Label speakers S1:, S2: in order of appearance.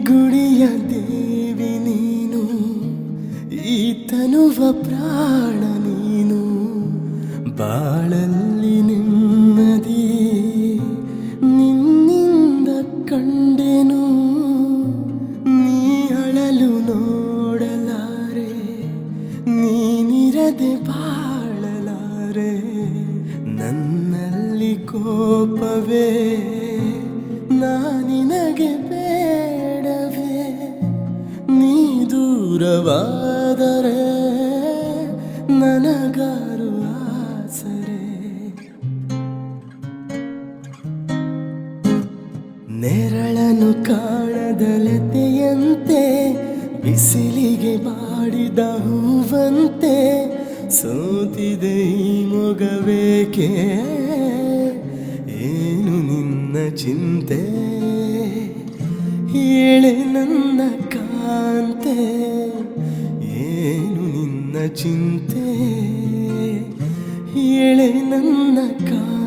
S1: ಗುಡಿಯ ದೇವಿ ನೀನು, ಈ ತನುವ ಪ್ರಾಣ ನೀನು, ಬಾಳಲ್ಲಿ ನೆಮ್ಮದಿ ನಿನ್ನಿಂದ ಕಂಡೆನು. ನೀ ಅಳಲು ನೋಡಲಾರೆ, ನೀನಿರದೆ ಬಾಳಲಾರೆ. ನನ್ನಲ್ಲಿ ಕೋಪವೇ ನಾನಿನಗೆ ಬೇಡವೇ, ನೀ ದೂರವಾದರೆ ನನಗಾರು ಆಸರೆ. ನೆರಳನು ಕಾಣದಲತೆಯಂತೆ, ಬಿಸಿಲಿಗೆ ಬಾಡಿದ ಹೂವಂತೆ, ಸೋತಿದೆ ಈ ಮೊಗವೇಕೆ, ಏನು ನಿನ್ನ ಚಿಂತೆ, ಹೇಳೆ ನನ್ನ ಕಾಂತೆ, ಏನು ನಿನ್ನ ಚಿಂತೆ, ಹೇಳೆ ನನ್ನ ಕಾಂತೆ.